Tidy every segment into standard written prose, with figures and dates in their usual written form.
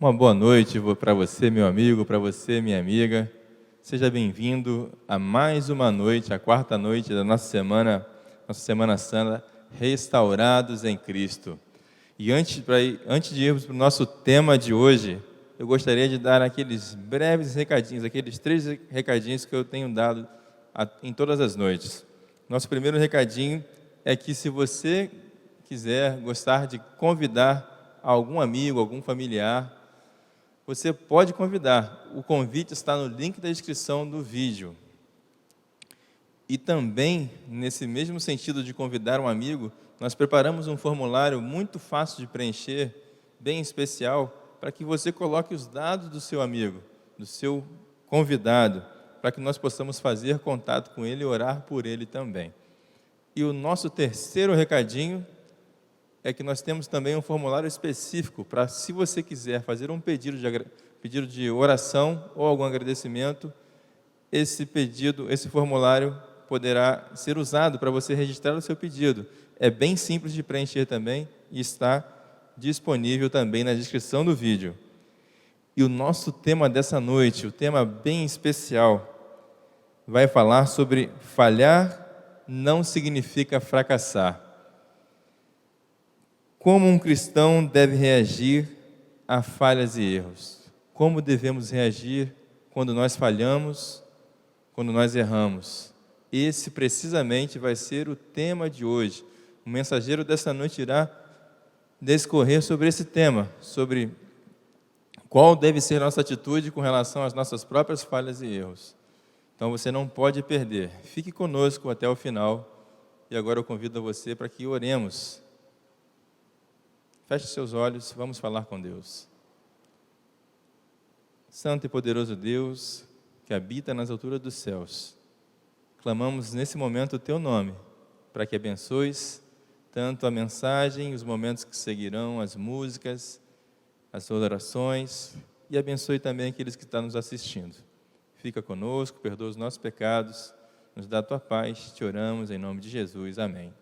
Uma boa noite para você, meu amigo, para você, minha amiga. Seja bem-vindo a mais uma noite, a quarta noite da nossa Semana Santa, Restaurados em Cristo. E antes de irmos para o nosso tema de hoje, eu gostaria de dar aqueles breves recadinhos, aqueles 3 recadinhos que eu tenho dado em todas as noites. Nosso primeiro recadinho é que se você gostar de convidar algum amigo, algum familiar, você pode convidar. O convite está no link da descrição do vídeo. E também, nesse mesmo sentido de convidar um amigo, nós preparamos um formulário muito fácil de preencher, bem especial, para que você coloque os dados do seu amigo, do seu convidado, para que nós possamos fazer contato com ele e orar por ele também. E o nosso terceiro recadinho é que nós temos também um formulário específico para, se você quiser fazer um pedido de oração ou algum agradecimento, esse formulário poderá ser usado para você registrar o seu pedido. É bem simples de preencher também e está disponível também na descrição do vídeo. E o nosso tema dessa noite, o tema bem especial, vai falar sobre falhar não significa fracassar. Como um cristão deve reagir a falhas e erros? Como devemos reagir quando nós falhamos, quando nós erramos? Esse precisamente vai ser o tema de hoje. O mensageiro dessa noite irá discorrer sobre esse tema, sobre qual deve ser nossa atitude com relação às nossas próprias falhas e erros. Então você não pode perder. Fique conosco até o final. E agora eu convido você para que oremos. Feche seus olhos, vamos falar com Deus. Santo e poderoso Deus, que habita nas alturas dos céus, clamamos nesse momento o Teu nome, para que abençoes tanto a mensagem, os momentos que seguirão, as músicas, as orações, e abençoe também aqueles que estão nos assistindo. Fica conosco, perdoa os nossos pecados, nos dá a Tua paz, te oramos em nome de Jesus, amém.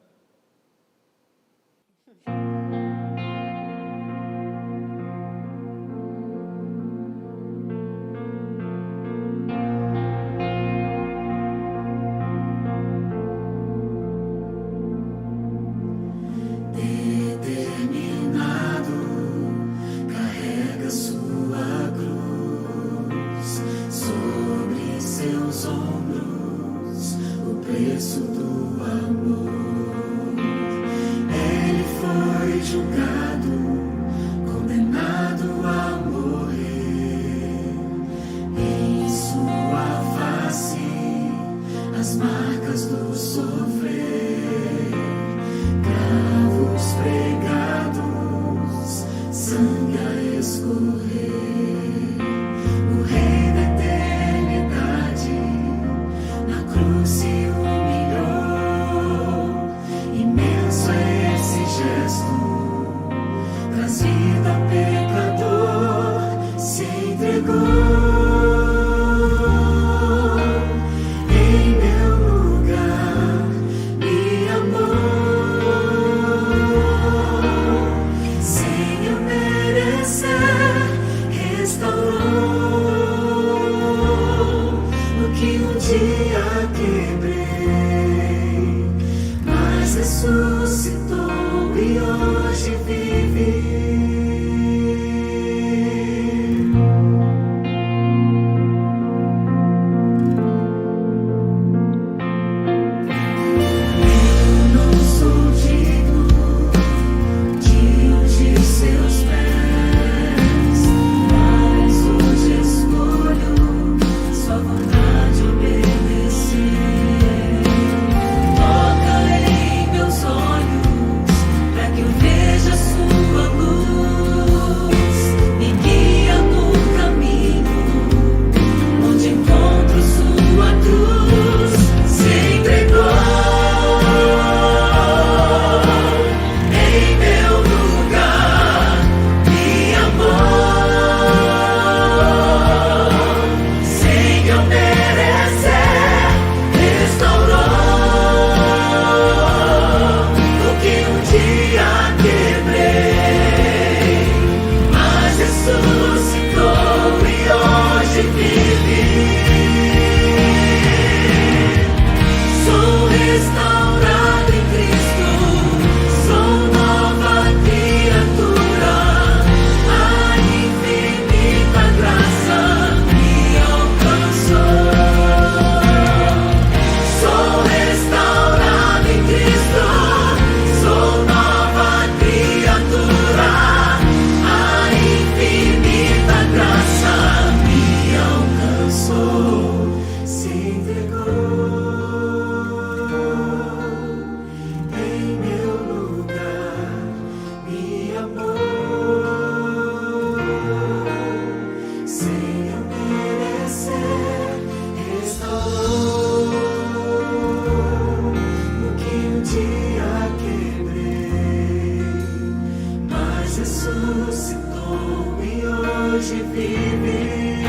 ressuscitou e hoje vive,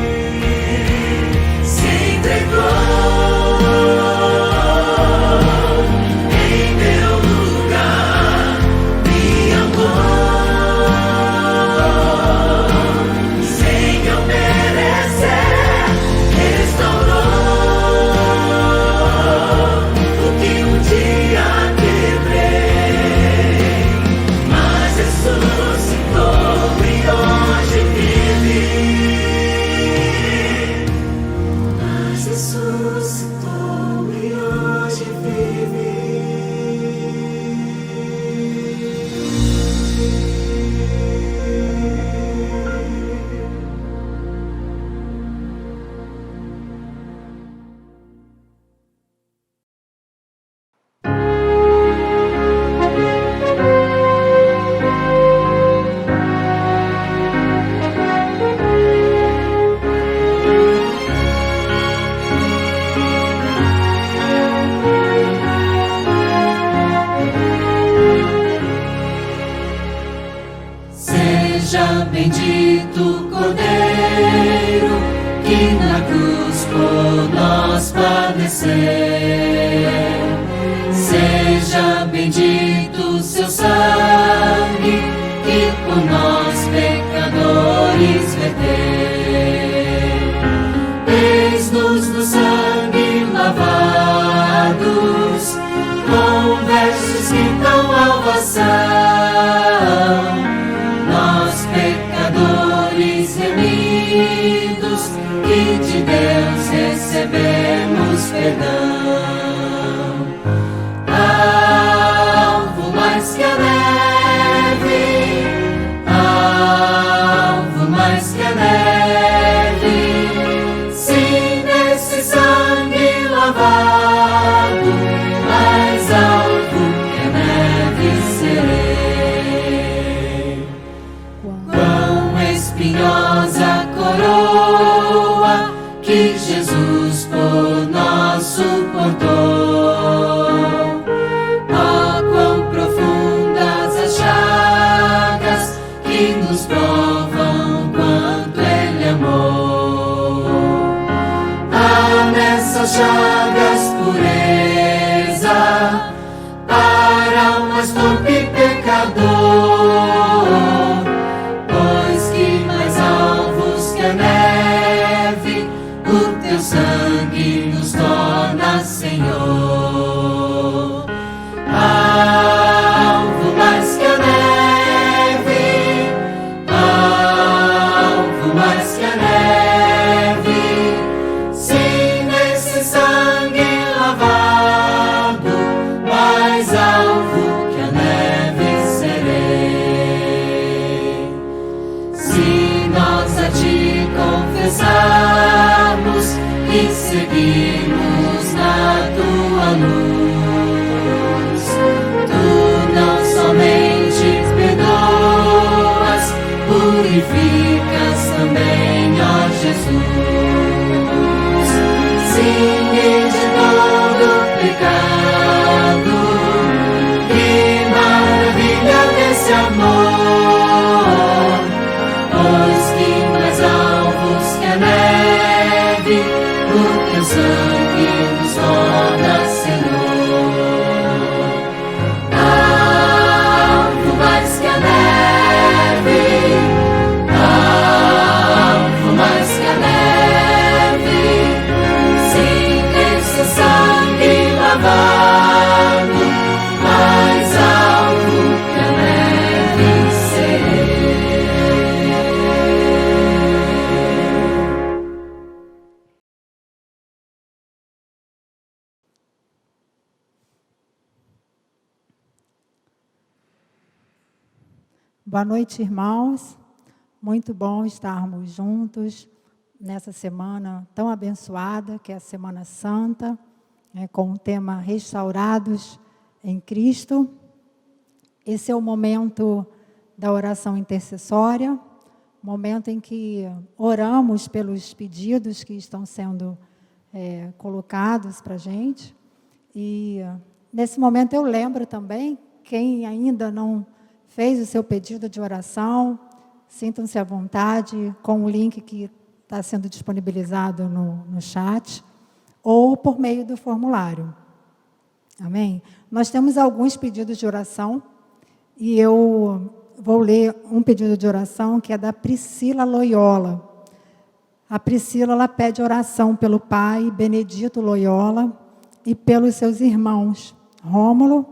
se entregou em meu lugar, me amou sem eu merecer, restaurou o que um dia quebrei, mas ressuscitou e hoje vive. Mas ressuscitou e hoje vive. Seja bendito o Cordeiro que na cruz por nós padeceu. Seja bendito o seu sangue que por nós pecadores verteu. Eis-nos no sangue lavados, com vestes que dão salvação. Nós pecadores remidos, que de Deus recebemos perdão. Alvo mais que a neve, alvo mais que a neve, sim, nesse sangue lavado, mais alvo que a neve serei. Quão espinhosa coroa que Jesus por nós suportou. Oh, quão profundas as chagas que nos provam quanto Ele amou. Há nessas chagas pureza para o mais torpe pecador, pois que mais alvos que a neve, o teu sangue nos torna, Senhor. Alvo mais que a neve, alvo mais que a neve, sim, nesse sangue lavado, mais alvo que a neve serei. Se nós a ti confessarmos e seguirmos na tua luz, tu não somente perdoas, purificas também, ó Jesus. Sim, e de todo pecado, que maravilha desse amor, pois que mais alvos que a neve, o teu sangue nos torna, Senhor. Alvo mais que a neve, alvo mais que a neve, sim, nesse sangue lavado, mais alvo que a neve serei. Boa noite, irmãos. Muito bom estarmos juntos nessa semana tão abençoada, que é a Semana Santa, com o tema Restaurados em Cristo. Esse é o momento da oração intercessória, momento em que oramos pelos pedidos que estão sendo colocados para a gente. E nesse momento eu lembro também, quem ainda não fez o seu pedido de oração, sintam-se à vontade com o link que está sendo disponibilizado no chat, ou por meio do formulário. Amém? Nós temos alguns pedidos de oração, e eu vou ler um pedido de oração que é da Priscila Loyola. A Priscila, ela pede oração pelo pai Benedito Loyola e pelos seus irmãos Rômulo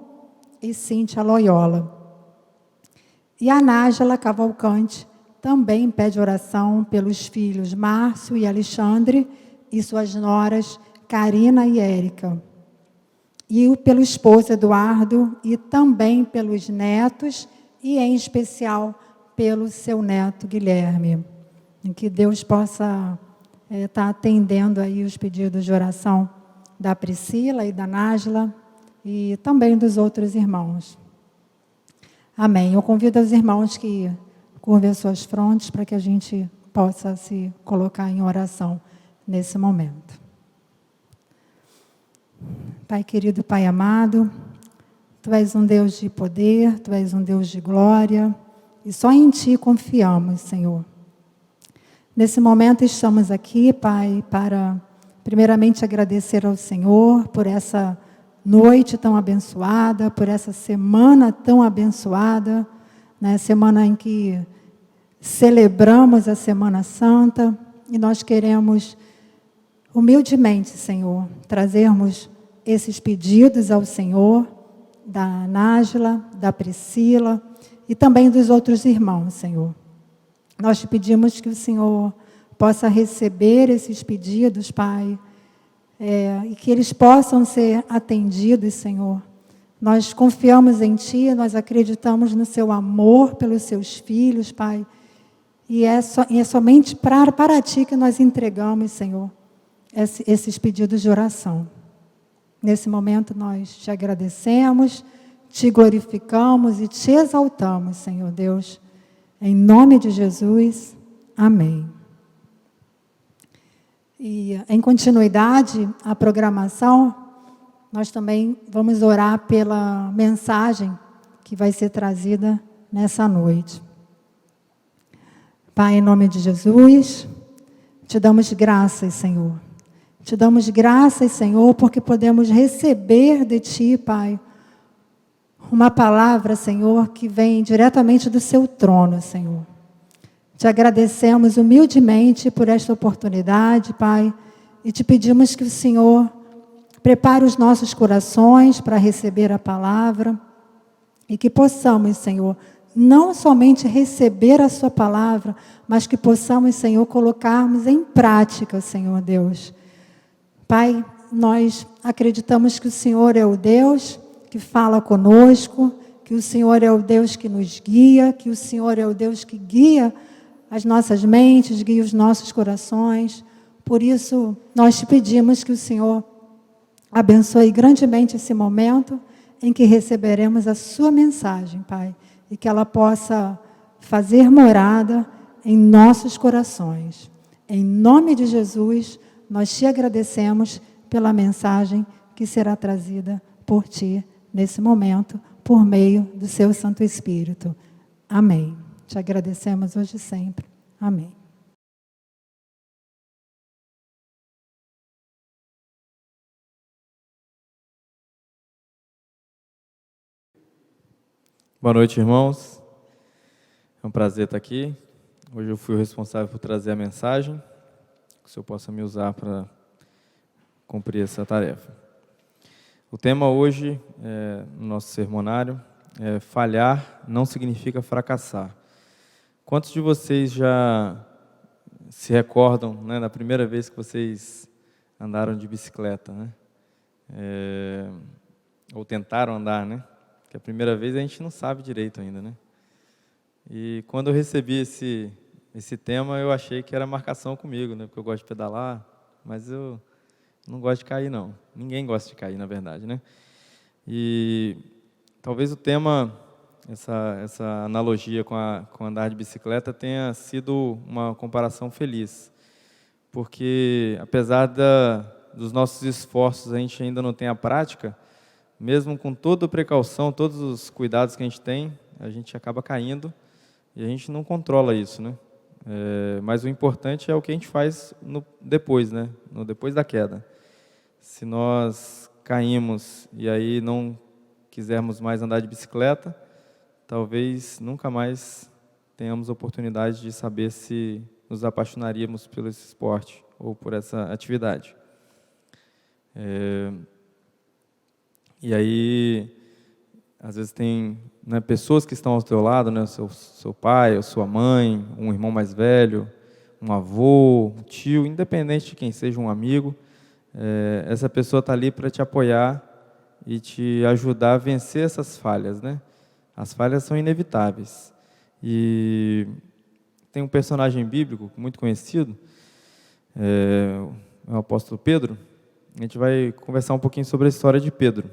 e Cíntia Loyola. E a Nájila Cavalcante também pede oração pelos filhos Márcio e Alexandre e suas noras Karina e Érica. E pelo esposo Eduardo e também pelos netos e, em especial, pelo seu neto Guilherme. Em que Deus possa estar atendendo aí os pedidos de oração da Priscila e da Nájila e também dos outros irmãos. Amém. Eu convido os irmãos que curvem as suas frontes para que a gente possa se colocar em oração nesse momento. Pai querido, Pai amado, Tu és um Deus de poder, Tu és um Deus de glória, e só em Ti confiamos, Senhor. Nesse momento estamos aqui, Pai, para primeiramente agradecer ao Senhor por essa noite tão abençoada, por essa semana tão abençoada, né? Semana em que celebramos a Semana Santa, e nós queremos humildemente, Senhor, trazermos esses pedidos ao Senhor, da Nájila, da Priscila e também dos outros irmãos, Senhor. Nós te pedimos que o Senhor possa receber esses pedidos, Pai, e que eles possam ser atendidos, Senhor. Nós confiamos em Ti, nós acreditamos no Seu amor pelos Seus filhos, Pai, e é somente para Ti que nós entregamos, Senhor, esses pedidos de oração. Nesse momento nós te agradecemos, te glorificamos e te exaltamos, Senhor Deus. Em nome de Jesus, amém. E em continuidade à programação, nós também vamos orar pela mensagem que vai ser trazida nessa noite. Pai, em nome de Jesus, te damos graças, Senhor. Te damos graças, Senhor, porque podemos receber de Ti, Pai, uma palavra, Senhor, que vem diretamente do Seu trono, Senhor. Te agradecemos humildemente por esta oportunidade, Pai, e te pedimos que o Senhor prepare os nossos corações para receber a palavra e que possamos, Senhor, não somente receber a Sua palavra, mas que possamos, Senhor, colocarmos em prática, Senhor Deus. Pai, nós acreditamos que o Senhor é o Deus que fala conosco, que o Senhor é o Deus que nos guia, que o Senhor é o Deus que guia as nossas mentes, guia os nossos corações. Por isso, nós te pedimos que o Senhor abençoe grandemente esse momento em que receberemos a Sua mensagem, Pai, e que ela possa fazer morada em nossos corações. Em nome de Jesus, nós te agradecemos pela mensagem que será trazida por Ti nesse momento, por meio do Seu Santo Espírito. Amém. Te agradecemos hoje e sempre. Amém. Boa noite, irmãos. É um prazer estar aqui. Hoje eu fui o responsável por trazer a mensagem, que o Senhor possa me usar para cumprir essa tarefa. O tema hoje, no nosso sermonário, é falhar não significa fracassar. Quantos de vocês já se recordam, né, da primeira vez que vocês andaram de bicicleta, né? Ou tentaram andar, né? Porque a primeira vez a gente não sabe direito ainda, né? E quando eu recebi esse tema, eu achei que era marcação comigo, né? Porque eu gosto de pedalar, mas eu não gosto de cair, não. Ninguém gosta de cair, na verdade, né? E talvez o tema, essa analogia com andar de bicicleta tenha sido uma comparação feliz. Porque, apesar dos nossos esforços, a gente ainda não tem a prática, mesmo com toda a precaução, todos os cuidados que a gente tem, A gente acaba caindo e a gente não controla isso, né? Mas o importante é o que a gente faz depois, né? Depois da queda. Se nós caímos e aí não quisermos mais andar de bicicleta, talvez nunca mais tenhamos oportunidade de saber se nos apaixonaríamos por esse esporte ou por essa atividade. E aí, às vezes tem, né, pessoas que estão ao teu lado, né, seu pai, ou sua mãe, um irmão mais velho, um avô, um tio, independente de quem seja, um amigo, essa pessoa está ali para te apoiar e te ajudar a vencer essas falhas, né? As falhas são inevitáveis. E tem um personagem bíblico muito conhecido, é o apóstolo Pedro. A gente vai conversar um pouquinho sobre a história de Pedro.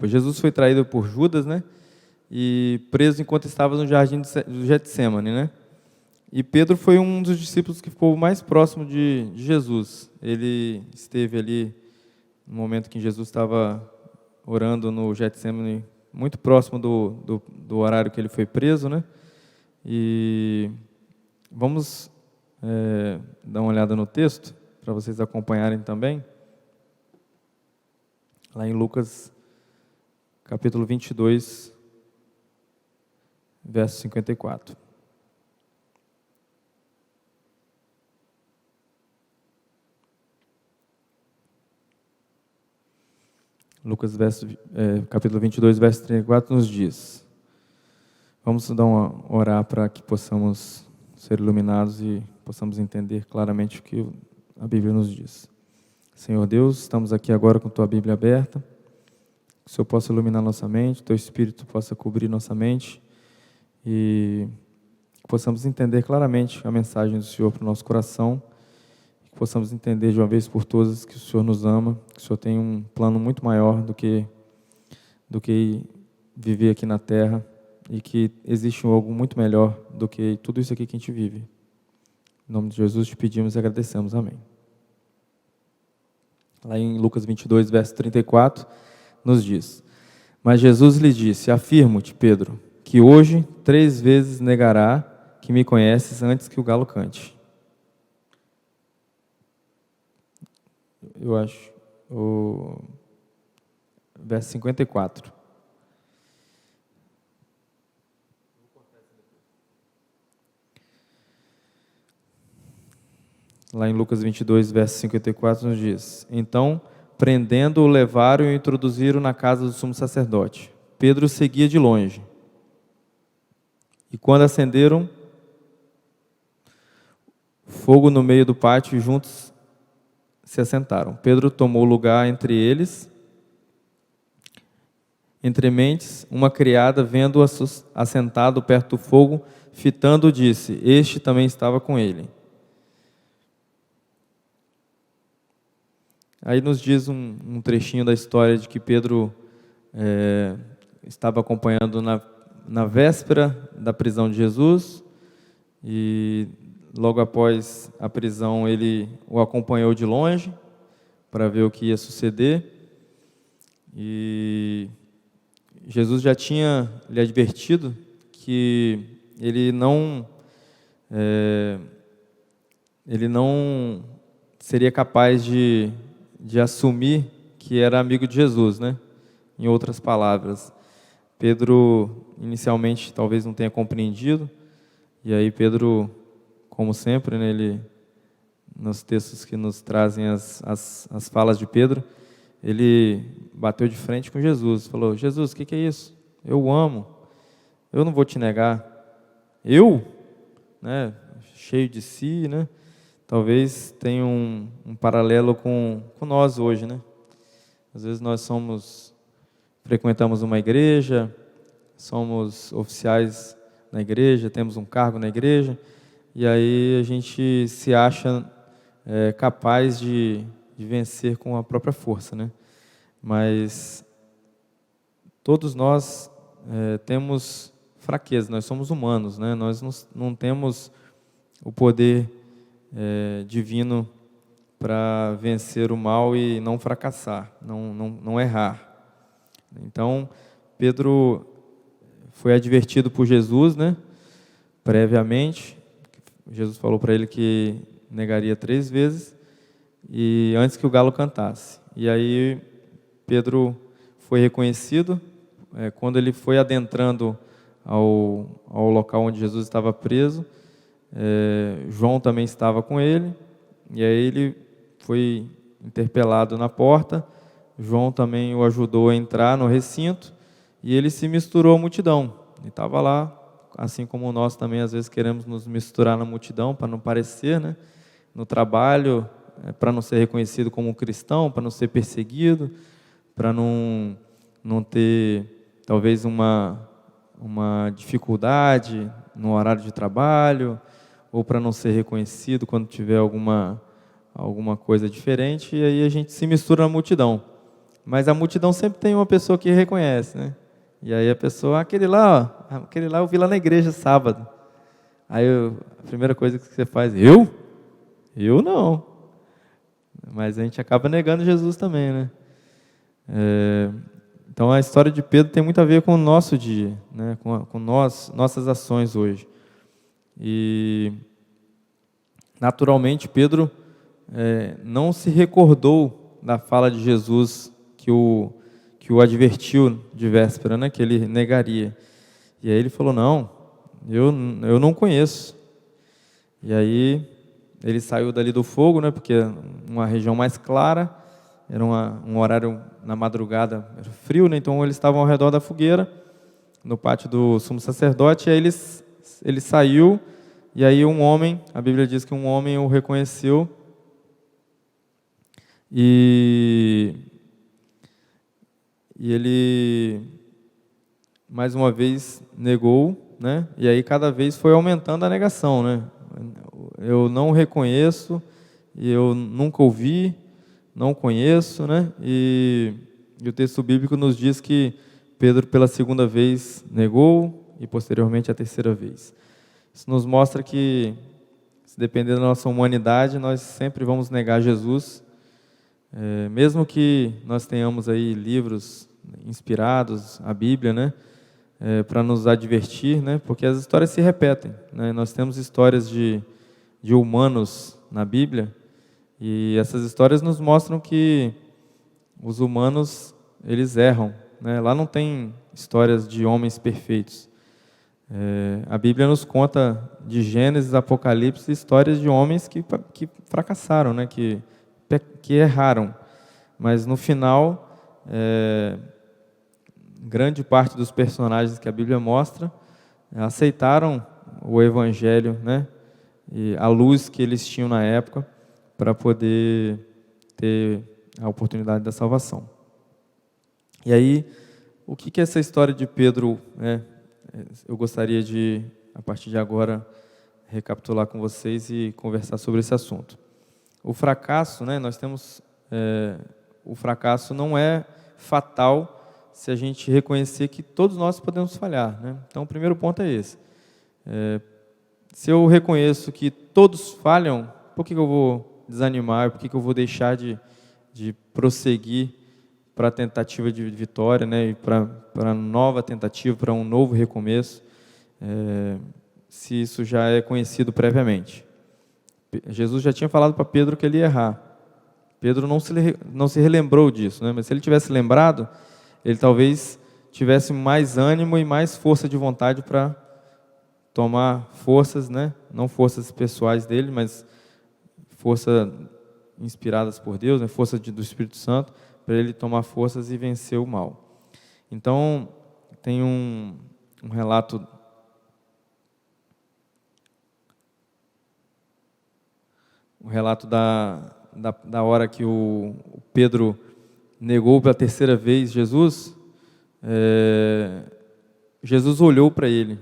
Jesus foi traído por Judas, né? E preso enquanto estava no jardim do Getsêmani, né? E Pedro foi um dos discípulos que ficou mais próximo de Jesus. Ele esteve ali no momento que Jesus estava orando no Getsêmani, muito próximo do horário que ele foi preso, né? E vamos dar uma olhada no texto, para vocês acompanharem também. Lá em Lucas, capítulo 22, verso 54. Lucas, capítulo 22, verso 34, nos diz. Vamos orar para que possamos ser iluminados e possamos entender claramente o que a Bíblia nos diz. Senhor Deus, estamos aqui agora com Tua Bíblia aberta, que o Senhor possa iluminar nossa mente, Teu Espírito possa cobrir nossa mente e que possamos entender claramente a mensagem do Senhor para o nosso coração, que possamos entender de uma vez por todas que o Senhor nos ama, que o Senhor tem um plano muito maior do que viver aqui na terra e que existe algo muito melhor do que tudo isso aqui que a gente vive. Em nome de Jesus te pedimos e agradecemos. Amém. Lá em Lucas 22, verso 34, nos diz: Mas Jesus lhe disse: Afirmo-te, Pedro, que hoje 3 vezes negará que me conheces antes que o galo cante. Eu acho, o verso 54. Lá em Lucas 22, verso 54, nos diz: Então, prendendo-o, levaram e o introduziram na casa do sumo sacerdote. Pedro seguia de longe. E quando acenderam fogo no meio do pátio, e juntos se assentaram. Pedro tomou lugar entre eles. Entre mentes, uma criada, vendo-o assentado perto do fogo, fitando, disse: Este também estava com ele. Aí nos diz um trechinho da história de que Pedro estava acompanhando na véspera da prisão de Jesus e logo após a prisão ele o acompanhou de longe para ver o que ia suceder. E Jesus já tinha lhe advertido que ele não seria capaz de assumir que era amigo de Jesus, né? Em outras palavras, Pedro inicialmente talvez não tenha compreendido, e aí Pedro, como sempre, né, nos textos que nos trazem as falas de Pedro, ele bateu de frente com Jesus, falou: Jesus, o que é isso? Eu o amo, eu não vou te negar. Eu? Né? Cheio de si, né? Talvez tenha um paralelo com nós hoje, né? Às vezes nós frequentamos uma igreja, somos oficiais na igreja, temos um cargo na igreja, e aí a gente se acha capaz de vencer com a própria força, né? mas todos nós temos fraqueza, nós somos humanos, né? Nós não temos o poder divino para vencer o mal e não fracassar, não errar. Então, Pedro foi advertido por Jesus, né, previamente. Jesus falou para ele que negaria 3 vezes, e antes que o galo cantasse. E aí, Pedro foi reconhecido. Quando ele foi adentrando ao local onde Jesus estava preso, João também estava com ele, e aí ele foi interpelado na porta. João também o ajudou a entrar no recinto, e ele se misturou à multidão. Ele estava lá, assim como nós também às vezes queremos nos misturar na multidão para não parecer, né? No trabalho, para não ser reconhecido como um cristão, para não ser perseguido, para não ter talvez uma dificuldade no horário de trabalho, ou para não ser reconhecido quando tiver alguma coisa diferente, e aí a gente se mistura na multidão. Mas a multidão sempre tem uma pessoa que reconhece, né? E aí a pessoa, aquele lá eu vi lá na igreja sábado. Aí a primeira coisa que você faz, eu? Eu não. Mas a gente acaba negando Jesus também, né? Então a história de Pedro tem muito a ver com o nosso dia, né? Com nossas ações hoje. E naturalmente Pedro não se recordou da fala de Jesus que o advertiu de véspera, né, que ele negaria. E aí ele falou, não, eu não conheço. E aí ele saiu dali do fogo, né, porque uma região mais clara, era um horário na madrugada, era frio, né, então eles estavam ao redor da fogueira, no pátio do sumo sacerdote, e aí ele saiu, e aí a Bíblia diz que um homem o reconheceu, e ele, mais uma vez, negou, né? E aí cada vez foi aumentando a negação, né? Eu não reconheço, e eu nunca ouvi, não conheço, né? E o texto bíblico nos diz que Pedro, pela 2ª vez, negou, e posteriormente a 3ª vez. Isso nos mostra que, se depender da nossa humanidade, nós sempre vamos negar Jesus, mesmo que nós tenhamos aí livros inspirados, a Bíblia, né, para nos advertir, né, porque as histórias se repetem, né, nós temos histórias de humanos na Bíblia, e essas histórias nos mostram que os humanos, eles erram, né, lá não tem histórias de homens perfeitos. A Bíblia nos conta de Gênesis, Apocalipse, histórias de homens que fracassaram, né, que erraram, mas no final, grande parte dos personagens que a Bíblia mostra aceitaram o Evangelho, né, e a luz que eles tinham na época para poder ter a oportunidade da salvação. E aí, o que essa história de Pedro, eu gostaria de, a partir de agora, recapitular com vocês e conversar sobre esse assunto. O fracasso, né, nós temos, o fracasso não é fatal se a gente reconhecer que todos nós podemos falhar, né? Então, o primeiro ponto é esse. Se eu reconheço que todos falham, por que eu vou desanimar? Por que eu vou deixar de prosseguir para a tentativa de vitória, né, e para nova tentativa, para um novo recomeço, se isso já é conhecido previamente? Jesus já tinha falado para Pedro que ele ia errar. Pedro não se relembrou disso, né? Mas se ele tivesse lembrado, ele talvez tivesse mais ânimo e mais força de vontade para tomar forças, né? Não forças pessoais dele, mas forças inspiradas por Deus, né? Força do Espírito Santo, para ele tomar forças e vencer o mal. Então, tem um relato da hora que o Pedro negou pela 3ª vez Jesus. Jesus olhou para ele,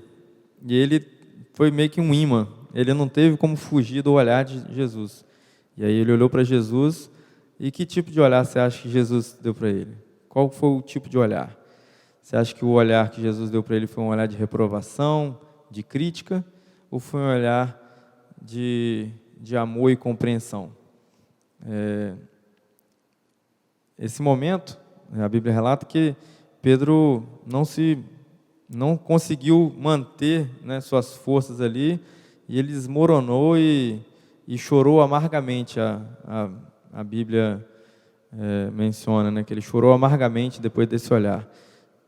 e ele foi meio que um imã, ele não teve como fugir do olhar de Jesus. E aí ele olhou para Jesus, e que tipo de olhar você acha que Jesus deu para ele? Qual foi o tipo de olhar? Você acha que o olhar que Jesus deu para ele foi um olhar de reprovação, de crítica, ou foi um olhar de amor e compreensão? Esse momento, a Bíblia relata que Pedro não conseguiu manter, né, suas forças ali, e ele desmoronou e chorou amargamente. A Bíblia menciona, né, que ele chorou amargamente depois desse olhar.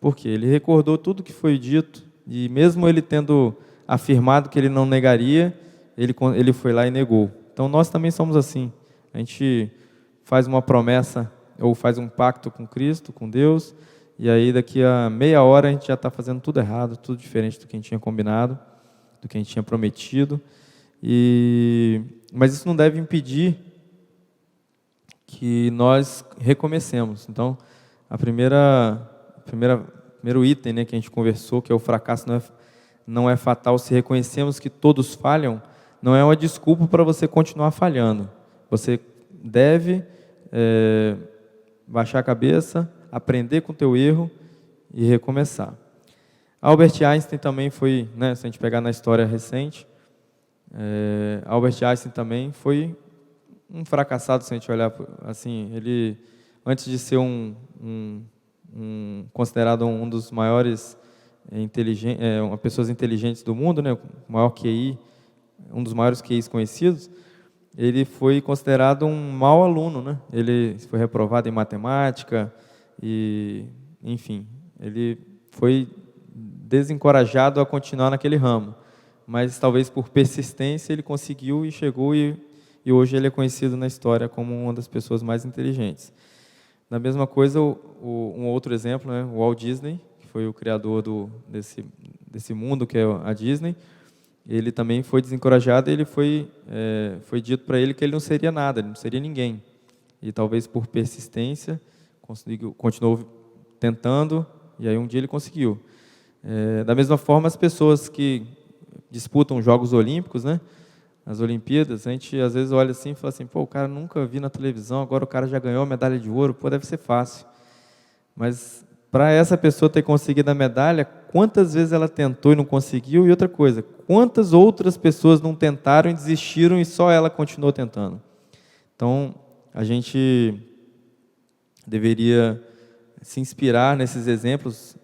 Por quê? Ele recordou tudo que foi dito, e mesmo ele tendo afirmado que ele não negaria, ele foi lá e negou. Então nós também somos assim. A gente faz uma promessa ou faz um pacto com Cristo, com Deus, e aí daqui a meia hora a gente já está fazendo tudo errado, tudo diferente do que a gente tinha combinado, do que a gente tinha prometido. Mas isso não deve impedir que nós recomecemos. Então, primeiro item, né, que a gente conversou, que é o fracasso não é fatal se reconhecemos que todos falham, não é uma desculpa para você continuar falhando. Você deve baixar a cabeça, aprender com o teu erro e recomeçar. Albert Einstein também foi, né, se a gente pegar na história recente, Albert Einstein também foi um fracassado, se a gente olhar assim. Ele, antes de ser considerado um dos maiores pessoas inteligentes do mundo, né, o maior QI, um dos maiores QIs conhecidos, ele foi considerado um mau aluno, né? Ele foi reprovado em matemática e, enfim, ele foi desencorajado a continuar naquele ramo. Mas talvez por persistência ele conseguiu e chegou, e hoje ele é conhecido na história como uma das pessoas mais inteligentes. Da mesma coisa, um outro exemplo, né, o Walt Disney, que foi o criador desse mundo que é a Disney. Ele também foi desencorajado, e ele foi dito para ele que ele não seria nada, ele não seria ninguém. E talvez por persistência, continuou tentando, e aí um dia ele conseguiu. Da mesma forma, as pessoas que disputam Jogos Olímpicos, né, as Olimpíadas, a gente às vezes olha assim e fala assim, pô, o cara nunca vi na televisão, agora o cara já ganhou a medalha de ouro, pô, deve ser fácil. Mas para essa pessoa ter conseguido a medalha, quantas vezes ela tentou e não conseguiu? E outra coisa, quantas outras pessoas não tentaram e desistiram e só ela continuou tentando? Então, a gente deveria se inspirar nesses exemplos,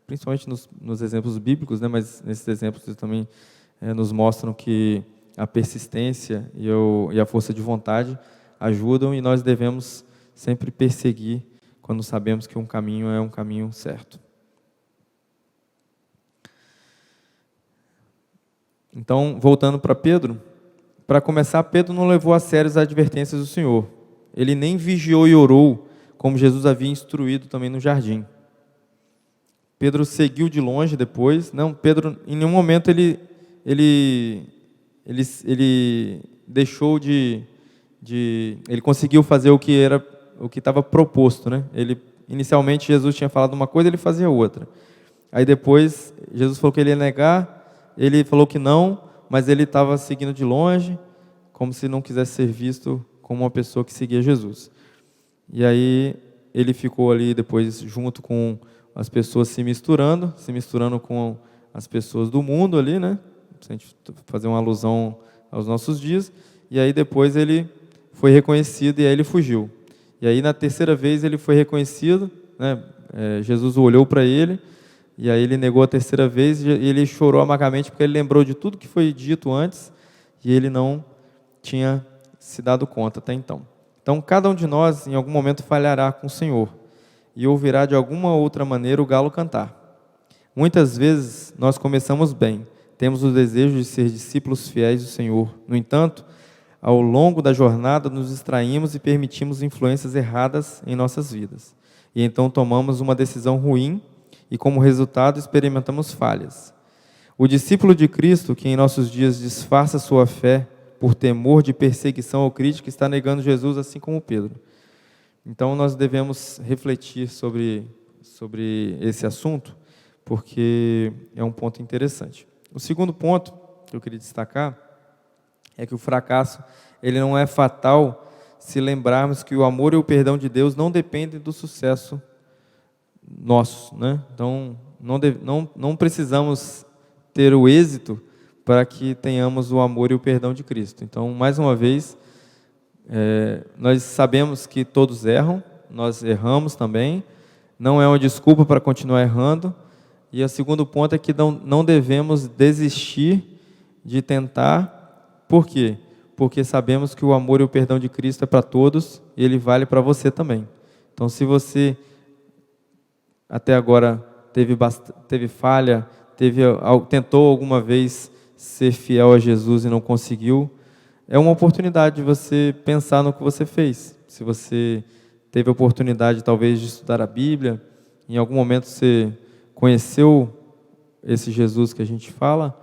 principalmente nos exemplos bíblicos, né, mas nesses exemplos também nos mostram que a persistência e a força de vontade ajudam, e nós devemos sempre perseguir quando sabemos que um caminho é um caminho certo. Então, voltando para Pedro, para começar, Pedro não levou a sério as advertências do Senhor. Ele nem vigiou e orou, como Jesus havia instruído também no jardim. Pedro seguiu de longe depois. Não, Pedro, em nenhum momento ele deixou ele conseguiu fazer o que estava proposto, né? Inicialmente Jesus tinha falado uma coisa, ele fazia outra. Aí depois Jesus falou que ele ia negar, ele falou que não, mas ele estava seguindo de longe, como se não quisesse ser visto como uma pessoa que seguia Jesus. E aí ele ficou ali depois junto com as pessoas se misturando com as pessoas do mundo ali, né? Se a gente fazer uma alusão aos nossos dias. E aí depois ele foi reconhecido e aí ele fugiu. E aí na terceira vez ele foi reconhecido, né? Jesus olhou para ele, e aí ele negou a terceira vez, e ele chorou amargamente porque ele lembrou de tudo que foi dito antes, e ele não tinha se dado conta até então. Então cada um de nós em algum momento falhará com o Senhor, e ouvirá de alguma outra maneira o galo cantar. Muitas vezes nós começamos bem, temos o desejo de ser discípulos fiéis do Senhor. No entanto, ao longo da jornada nos distraímos e permitimos influências erradas em nossas vidas. E então tomamos uma decisão ruim e, como resultado, experimentamos falhas. O discípulo de Cristo, que em nossos dias disfarça sua fé por temor de perseguição ou crítica, está negando Jesus, assim como Pedro. Então nós devemos refletir sobre esse assunto, porque é um ponto interessante. O segundo ponto que eu queria destacar é que o fracasso ele não é fatal se lembrarmos que o amor e o perdão de Deus não dependem do sucesso nosso, né? Então, não precisamos ter o êxito para que tenhamos o amor e o perdão de Cristo. Então, mais uma vez, nós sabemos que todos erram, nós erramos também, não é uma desculpa para continuar errando. E o segundo ponto é que não devemos desistir de tentar. Por quê? Porque sabemos que o amor e o perdão de Cristo é para todos e ele vale para você também. Então, se você até agora teve falha, tentou alguma vez ser fiel a Jesus e não conseguiu, é uma oportunidade de você pensar no que você fez. Se você teve a oportunidade talvez de estudar a Bíblia, em algum momento você conheceu esse Jesus que a gente fala,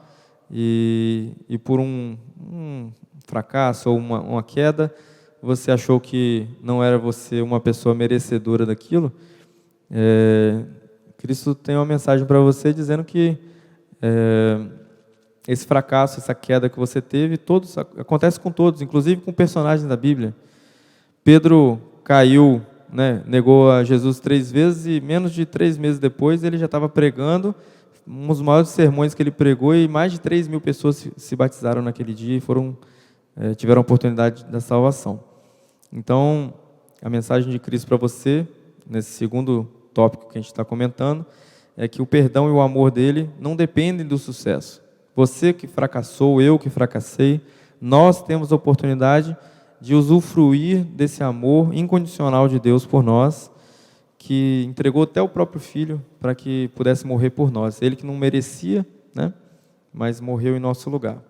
e por um fracasso ou uma queda, você achou que não era você uma pessoa merecedora daquilo, Cristo tem uma mensagem para você dizendo que esse fracasso, essa queda que você teve, acontece com todos, inclusive com personagens da Bíblia. Pedro caiu, né, negou a Jesus 3 vezes e menos de 3 meses depois ele já estava pregando um dos maiores sermões que ele pregou e mais de 3.000 pessoas se batizaram naquele dia e tiveram a oportunidade da salvação. Então, a mensagem de Cristo para você, nesse segundo tópico que a gente está comentando, é que o perdão e o amor dele não dependem do sucesso. Você que fracassou, eu que fracassei, nós temos a oportunidade de usufruir desse amor incondicional de Deus por nós, que entregou até o próprio Filho para que pudesse morrer por nós. Ele que não merecia, né, mas morreu em nosso lugar.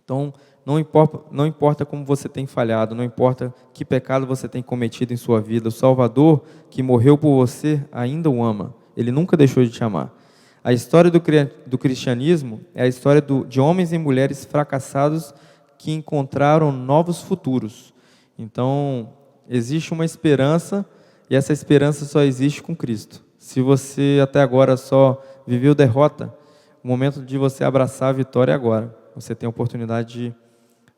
Então, não importa como você tem falhado, não importa que pecado você tem cometido em sua vida, o Salvador que morreu por você ainda o ama. Ele nunca deixou de te amar. A história do cristianismo é a história de homens e mulheres fracassados que encontraram novos futuros. Então, existe uma esperança, e essa esperança só existe com Cristo. Se você até agora só viveu derrota, o momento de você abraçar a vitória é agora. Você tem a oportunidade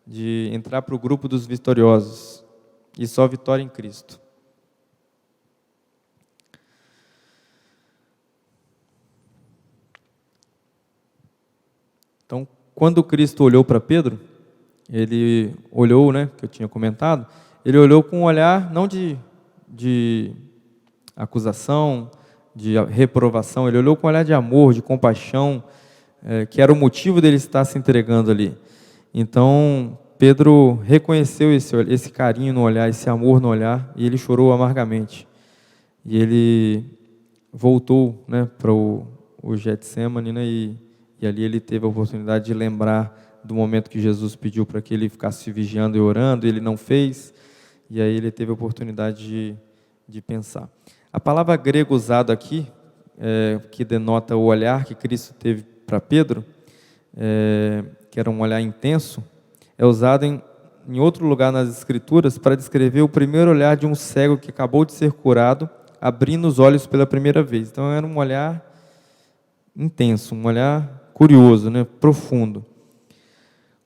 de entrar para o grupo dos vitoriosos, e só vitória em Cristo. Então, quando Cristo olhou para Pedro, ele olhou, né, que eu tinha comentado, ele olhou com um olhar não de acusação, de reprovação, ele olhou com um olhar de amor, de compaixão, que era o motivo dele estar se entregando ali. Então, Pedro reconheceu esse carinho no olhar, esse amor no olhar, e ele chorou amargamente. E ele voltou, né, para o Getsemane, né, e ali ele teve a oportunidade de lembrar do momento que Jesus pediu para que ele ficasse vigiando e orando, e ele não fez, e aí ele teve a oportunidade de pensar. A palavra grega usada aqui, que denota o olhar que Cristo teve para Pedro, que era um olhar intenso, é usada em outro lugar nas Escrituras para descrever o primeiro olhar de um cego que acabou de ser curado, abrindo os olhos pela primeira vez. Então era um olhar intenso, um olhar curioso, né, profundo.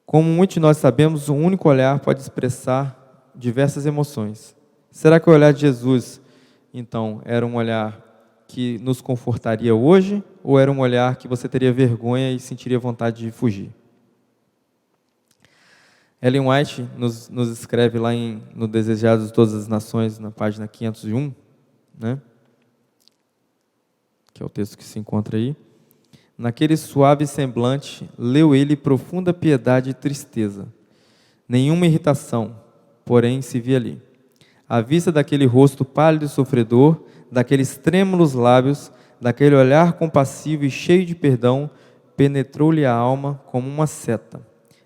Como muitos de nós sabemos, um único olhar pode expressar diversas emoções. Será que o olhar de Jesus, então, era um olhar que nos confortaria hoje, ou era um olhar que você teria vergonha e sentiria vontade de fugir? Ellen White nos escreve lá no Desejados de Todas as Nações, na página 501, né, que é o texto que se encontra aí. Naquele suave semblante, leu ele profunda piedade e tristeza. Nenhuma irritação, porém, se via ali. À vista daquele rosto pálido e sofredor, daqueles trêmulos lábios, daquele olhar compassivo e cheio de perdão, penetrou-lhe a alma como uma seta.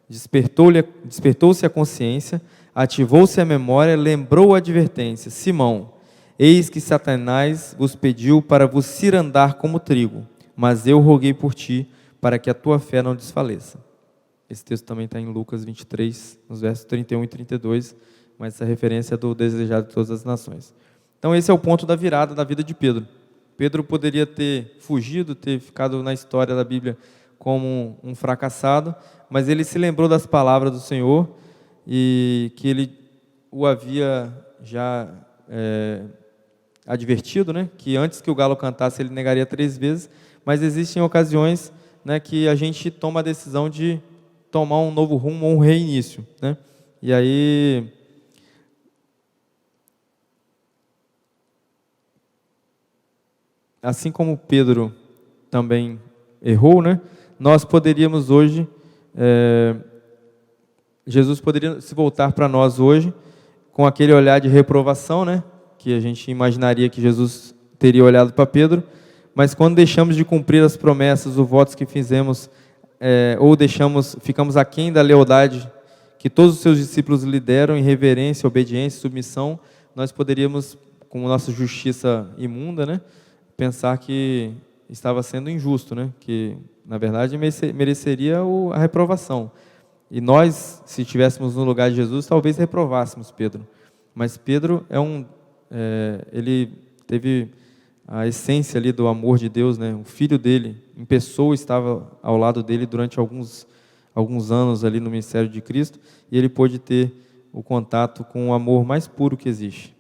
Despertou-se a consciência, ativou-se a memória, lembrou a advertência. Simão, eis que Satanás vos pediu para vos cirandar como trigo, mas eu roguei por ti, para que a tua fé não desfaleça. Esse texto também está em Lucas 23, nos versos 31 e 32, mas essa referência é do Desejado de Todas as Nações. Então esse é o ponto da virada da vida de Pedro. Pedro poderia ter fugido, ter ficado na história da Bíblia como um fracassado, mas ele se lembrou das palavras do Senhor e que ele o havia já advertido, né, que antes que o galo cantasse ele negaria 3 vezes, mas existem ocasiões, né, que a gente toma a decisão de tomar um novo rumo ou um reinício, né? E aí assim como Pedro também errou, né, nós poderíamos hoje, Jesus poderia se voltar para nós hoje com aquele olhar de reprovação, né, que a gente imaginaria que Jesus teria olhado para Pedro, mas quando deixamos de cumprir as promessas, os votos que fizemos, ou ficamos aquém da lealdade que todos os seus discípulos lhe deram em reverência, obediência, submissão, nós poderíamos, com nossa justiça imunda, né, pensar que estava sendo injusto, né, que na verdade mereceria a reprovação. E nós, se estivéssemos no lugar de Jesus, talvez reprovássemos Pedro. Mas Pedro ele teve a essência ali do amor de Deus, né? O filho dele, em pessoa, estava ao lado dele durante alguns anos ali no ministério de Cristo, e ele pôde ter o contato com o amor mais puro que existe.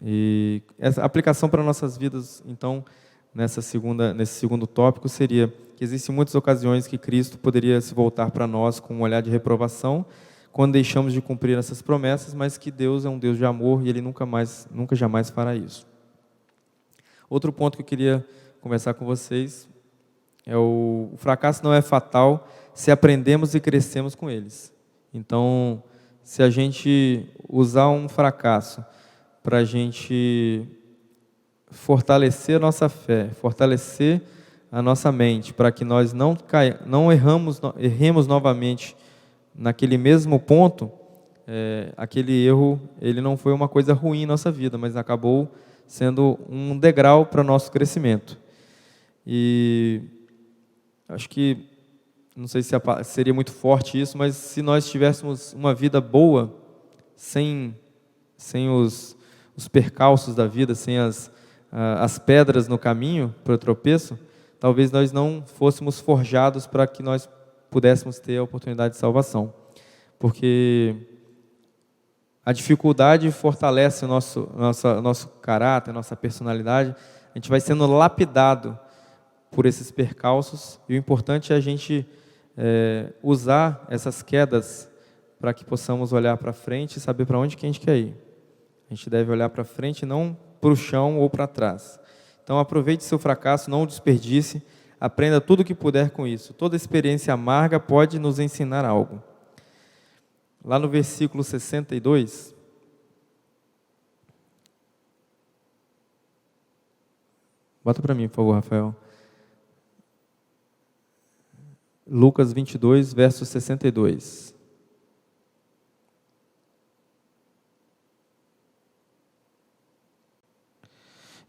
E essa aplicação para nossas vidas, então, nesse segundo tópico, seria que existem muitas ocasiões que Cristo poderia se voltar para nós com um olhar de reprovação, quando deixamos de cumprir essas promessas, mas que Deus é um Deus de amor e Ele nunca jamais fará isso. Outro ponto que eu queria conversar com vocês é o fracasso não é fatal se aprendemos e crescemos com eles. Então, se a gente usar um fracasso para a gente fortalecer a nossa fé, fortalecer a nossa mente, para que nós não erremos novamente naquele mesmo ponto, aquele erro ele não foi uma coisa ruim em nossa vida, mas acabou sendo um degrau para o nosso crescimento. E acho que, não sei se seria muito forte isso, mas se nós tivéssemos uma vida boa, sem os percalços da vida, sem as pedras no caminho para o tropeço, talvez nós não fôssemos forjados para que nós pudéssemos ter a oportunidade de salvação. Porque a dificuldade fortalece o nosso caráter, a nossa personalidade. A gente vai sendo lapidado por esses percalços, e o importante é a gente usar essas quedas para que possamos olhar para frente e saber para onde que a gente quer ir. A gente deve olhar para frente e não para o chão ou para trás. Então aproveite seu fracasso, não o desperdice, aprenda tudo o que puder com isso. Toda experiência amarga pode nos ensinar algo. Lá no versículo 62, bota para mim, por favor, Rafael. Lucas 22, verso 62.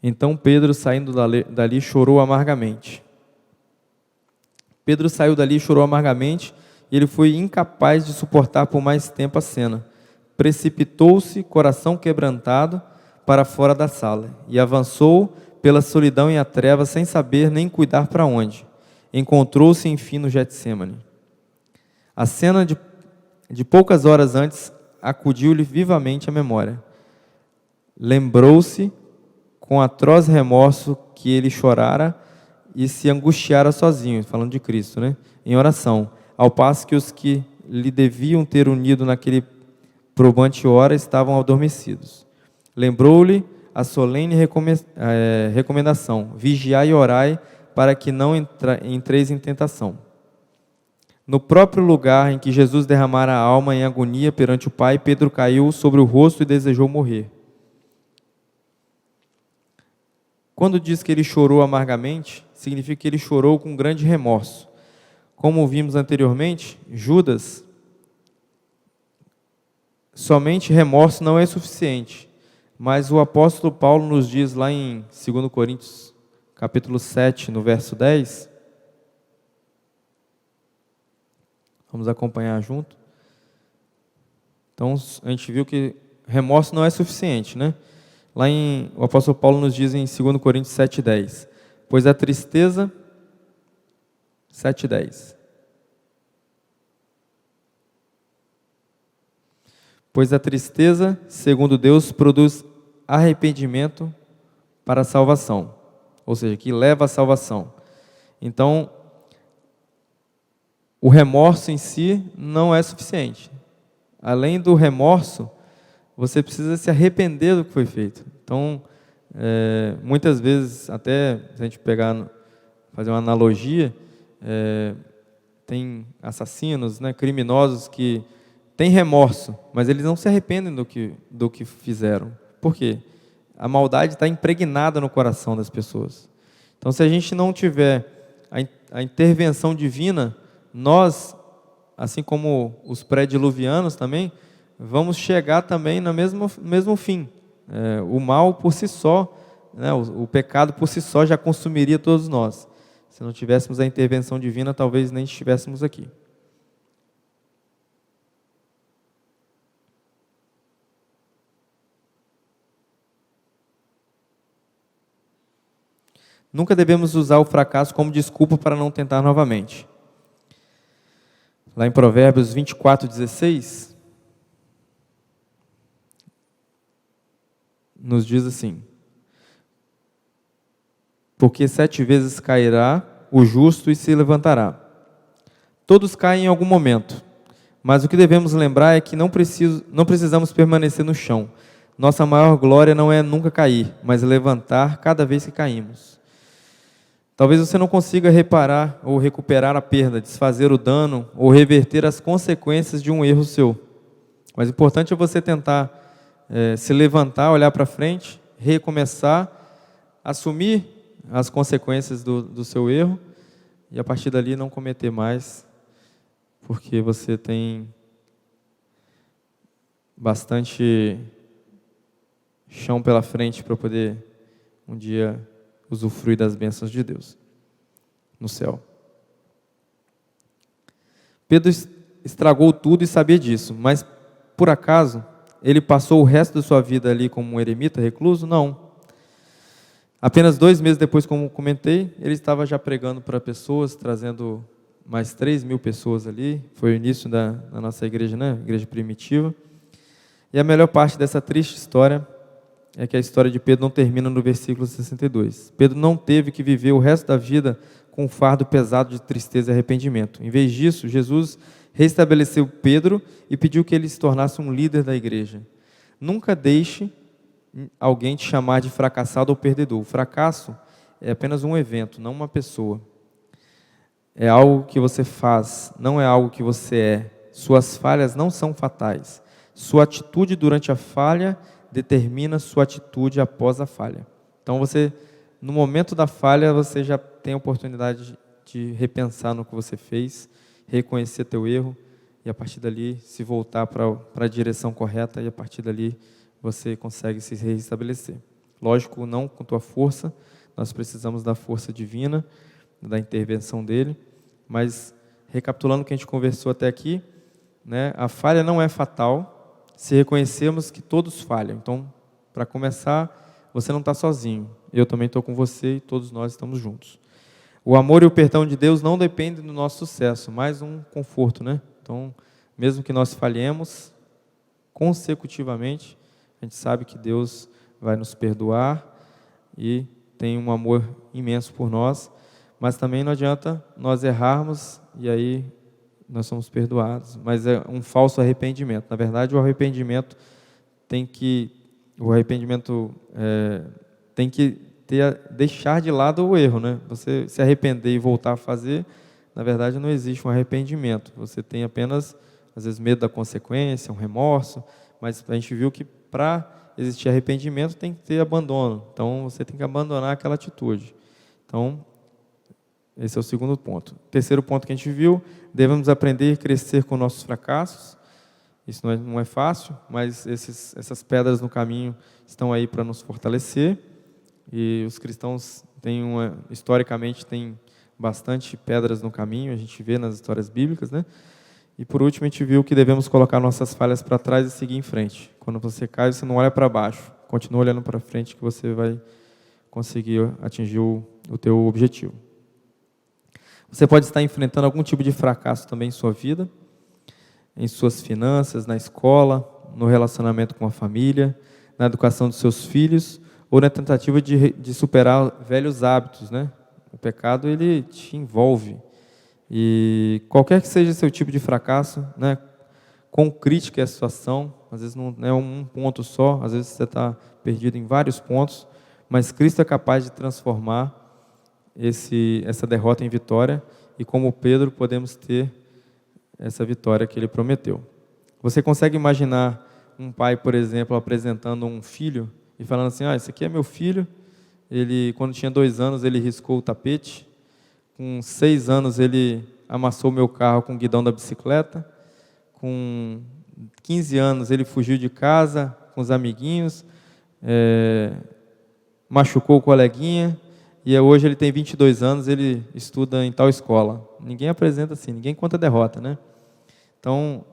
Então Pedro, saindo dali, chorou amargamente. Pedro saiu dali e chorou amargamente, e ele foi incapaz de suportar por mais tempo a cena. Precipitou-se, coração quebrantado, para fora da sala, e avançou pela solidão e a treva, sem saber nem cuidar para onde. Encontrou-se, enfim, no Getsêmani. A cena de poucas horas antes acudiu-lhe vivamente à memória. Lembrou-se com atroz remorso que ele chorara e se angustiara sozinho, falando de Cristo, né, em oração, ao passo que os que lhe deviam ter unido naquele probante hora estavam adormecidos. Lembrou-lhe a solene recomendação: vigiai e orai para que não entreis em tentação. No próprio lugar em que Jesus derramara a alma em agonia perante o Pai, Pedro caiu sobre o rosto e desejou morrer. Quando diz que ele chorou amargamente, significa que ele chorou com grande remorso. Como vimos anteriormente, Judas, somente remorso não é suficiente, mas o apóstolo Paulo nos diz lá em 2 Coríntios, capítulo 7, no verso 10, vamos acompanhar junto. Então, a gente viu que remorso não é suficiente, né? O apóstolo Paulo nos diz em 2 Coríntios 7,10, pois a tristeza, 7,10, Pois a tristeza, segundo Deus, produz arrependimento para a salvação, ou seja, que leva à salvação. Então, o remorso em si não é suficiente. Além do remorso, você precisa se arrepender do que foi feito. Então, muitas vezes, até se a gente fazer uma analogia, tem assassinos, né, criminosos que têm remorso, mas eles não se arrependem do que fizeram. Por quê? A maldade está impregnada no coração das pessoas. Então, se a gente não tiver a intervenção divina, nós, assim como os pré-diluvianos também, vamos chegar também no mesmo fim. O mal por si só, né, o pecado por si só já consumiria todos nós. Se não tivéssemos a intervenção divina, talvez nem estivéssemos aqui. Nunca devemos usar o fracasso como desculpa para não tentar novamente. Lá em Provérbios 24:16, nos diz assim: porque 7 vezes cairá o justo e se levantará. Todos caem em algum momento, mas o que devemos lembrar é que não precisamos permanecer no chão. Nossa maior glória não é nunca cair, mas levantar cada vez que caímos. Talvez você não consiga reparar ou recuperar a perda, desfazer o dano ou reverter as consequências de um erro seu. Mas o importante é você tentar se levantar, olhar para frente, recomeçar, assumir as consequências do seu erro e a partir dali não cometer mais, porque você tem bastante chão pela frente para poder um dia usufruir das bênçãos de Deus no céu. Pedro estragou tudo e sabia disso, mas por acaso ele passou o resto da sua vida ali como um eremita, recluso? Não. Apenas 2 meses depois, como comentei, ele estava já pregando para pessoas, trazendo mais 3.000 pessoas ali. Foi o início da nossa igreja, né? Igreja primitiva. E a melhor parte dessa triste história é que a história de Pedro não termina no versículo 62. Pedro não teve que viver o resto da vida com um fardo pesado de tristeza e arrependimento. Em vez disso, Jesus restabeleceu Pedro e pediu que ele se tornasse um líder da igreja. Nunca deixe alguém te chamar de fracassado ou perdedor. O fracasso é apenas um evento, não uma pessoa. É algo que você faz, não é algo que você é. Suas falhas não são fatais. Sua atitude durante a falha determina sua atitude após a falha. Então no momento da falha, você já tem a oportunidade de repensar no que você fez, reconhecer teu erro e a partir dali se voltar para a direção correta e a partir dali você consegue se restabelecer. Lógico, não com tua força, nós precisamos da força divina, da intervenção dele, mas recapitulando o que a gente conversou até aqui, né, a falha não é fatal se reconhecermos que todos falham. Então, para começar, você não está sozinho, eu também estou com você e todos nós estamos juntos. O amor e o perdão de Deus não dependem do nosso sucesso, mais um conforto, né? Então, mesmo que nós falhemos consecutivamente, a gente sabe que Deus vai nos perdoar e tem um amor imenso por nós, mas também não adianta nós errarmos e aí nós somos perdoados, mas é um falso arrependimento. Na verdade, o arrependimento tem que deixar de lado o erro, né? Você se arrepender e voltar a fazer, na verdade não existe um arrependimento. Você tem apenas, às vezes, medo da consequência, um remorso, mas a gente viu que para existir arrependimento tem que ter abandono. Então, você tem que abandonar aquela atitude. Então, esse é o segundo ponto. O terceiro ponto que a gente viu, devemos aprender e crescer com nossos fracassos. Isso não é fácil, mas essas pedras no caminho estão aí para nos fortalecer. E os cristãos historicamente têm bastante pedras no caminho, a gente vê nas histórias bíblicas, né? E por último, a gente viu que devemos colocar nossas falhas para trás e seguir em frente. Quando você cai, você não olha para baixo, continua olhando para frente que você vai conseguir atingir o teu objetivo. Você pode estar enfrentando algum tipo de fracasso também em sua vida, em suas finanças, na escola, no relacionamento com a família, na educação dos seus filhos, ou na tentativa de superar velhos hábitos, né? O pecado, ele te envolve. E qualquer que seja seu tipo de fracasso, né? Quão crítica é a situação, às vezes não é um ponto só, às vezes você está perdido em vários pontos, mas Cristo é capaz de transformar essa derrota em vitória, e como Pedro podemos ter essa vitória que ele prometeu. Você consegue imaginar um pai, por exemplo, apresentando um filho e falando assim: esse aqui é meu filho, ele, quando tinha 2 anos, ele riscou o tapete, com 6 anos ele amassou meu carro com o guidão da bicicleta, com 15 anos ele fugiu de casa com os amiguinhos, machucou o coleguinha, e hoje ele tem 22 anos, ele estuda em tal escola. Ninguém apresenta assim, ninguém conta derrota, né? Então,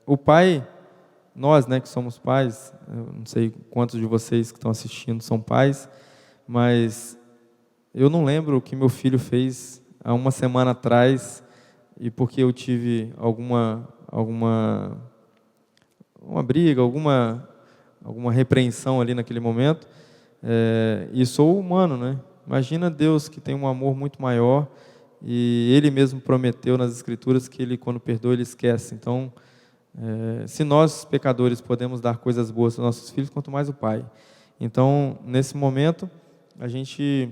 o pai, nós, né, que somos pais, eu não sei quantos de vocês que estão assistindo são pais, mas eu não lembro o que meu filho fez há uma semana atrás, e porque eu tive uma briga, alguma repreensão ali naquele momento, e sou humano, né? Imagina Deus, que tem um amor muito maior, e Ele mesmo prometeu nas Escrituras que Ele, quando perdoa, Ele esquece. Então, se nós, pecadores, podemos dar coisas boas aos nossos filhos, quanto mais o Pai. Então, nesse momento, a gente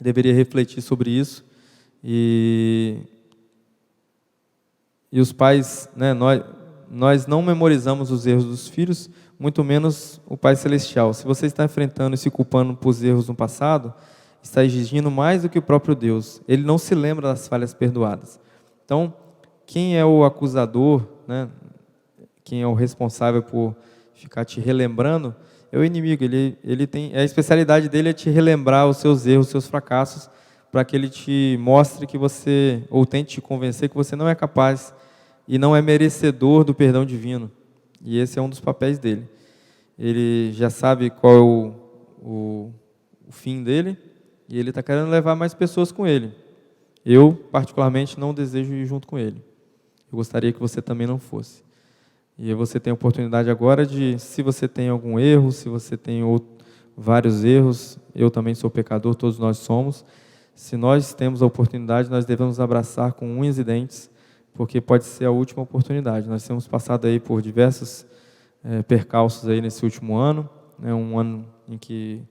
deveria refletir sobre isso, e os pais, né, nós não memorizamos os erros dos filhos, muito menos o Pai Celestial. Se você está enfrentando e se culpando por erros no passado, está exigindo mais do que o próprio Deus. Ele não se lembra das falhas perdoadas. Então, quem é o acusador, né, quem é o responsável por ficar te relembrando, é o inimigo. Ele tem, a especialidade dele é te relembrar os seus erros, os seus fracassos, para que ele te mostre que você, ou tente te convencer que você não é capaz e não é merecedor do perdão divino. E esse é um dos papéis dele. Ele já sabe qual é o fim dele, e ele está querendo levar mais pessoas com ele. Eu, particularmente, não desejo ir junto com ele. Eu gostaria que você também não fosse. E você tem a oportunidade agora de, se você tem algum erro, se você tem vários erros, eu também sou pecador, todos nós somos. Se nós temos a oportunidade, nós devemos abraçar com unhas e dentes, porque pode ser a última oportunidade. Nós temos passado aí por diversos percalços aí nesse último ano, né, um ano em que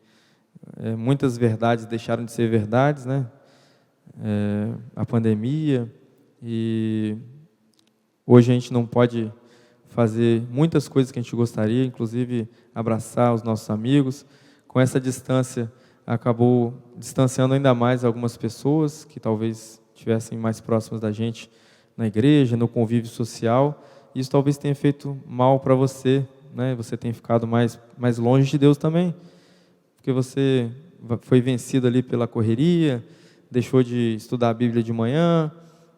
muitas verdades deixaram de ser verdades, né? A pandemia, e hoje a gente não pode fazer muitas coisas que a gente gostaria, inclusive abraçar os nossos amigos. Com essa distância, acabou distanciando ainda mais algumas pessoas que talvez estivessem mais próximas da gente na igreja, no convívio social. Isso talvez tenha feito mal para você, né? Você tem ficado mais longe de Deus também, porque você foi vencido ali pela correria, deixou de estudar a Bíblia de manhã,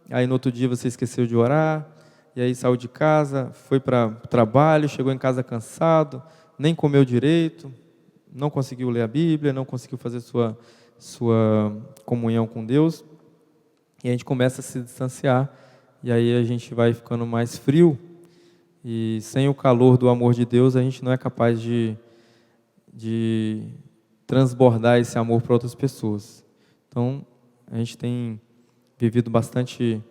aí no outro dia você esqueceu de orar, e aí saiu de casa, foi para o trabalho, chegou em casa cansado, nem comeu direito, não conseguiu ler a Bíblia, não conseguiu fazer sua comunhão com Deus, e a gente começa a se distanciar, e aí a gente vai ficando mais frio, e sem o calor do amor de Deus, a gente não é capaz de transbordar esse amor para outras pessoas. Então, a gente tem vivido bastante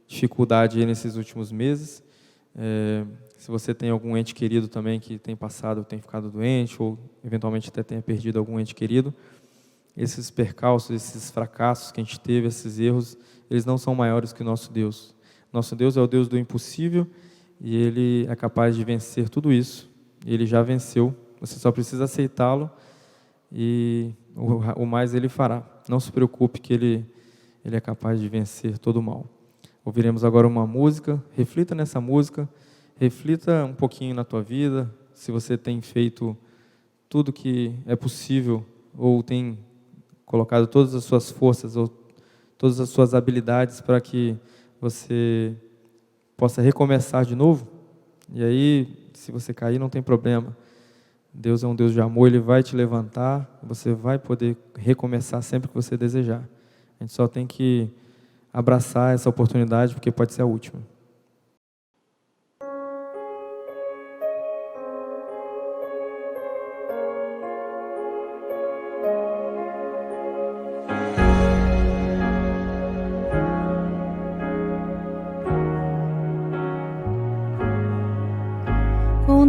dificuldade aí nesses últimos meses. Se você tem algum ente querido também que tem passado, tem ficado doente, ou eventualmente até tenha perdido algum ente querido, esses percalços, esses fracassos que a gente teve, esses erros, eles não são maiores que o nosso Deus. Nosso Deus é o Deus do impossível, e Ele é capaz de vencer tudo isso. Ele já venceu, você só precisa aceitá-lo, e o mais Ele fará. Não se preocupe que Ele é capaz de vencer todo o mal. Ouviremos agora uma música, reflita nessa música, reflita um pouquinho na tua vida, se você tem feito tudo que é possível, ou tem colocado todas as suas forças, ou todas as suas habilidades para que você possa recomeçar de novo. E aí, se você cair, não tem problema. Deus é um Deus de amor, Ele vai te levantar, você vai poder recomeçar sempre que você desejar. A gente só tem que abraçar essa oportunidade, porque pode ser a última.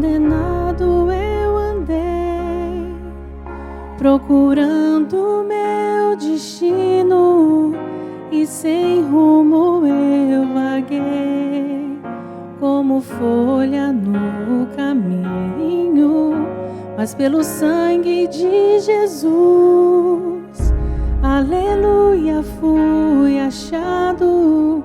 condenado eu andei, procurando meu destino, e sem rumo eu vaguei, como folha no caminho, mas pelo sangue de Jesus, aleluia, fui achado,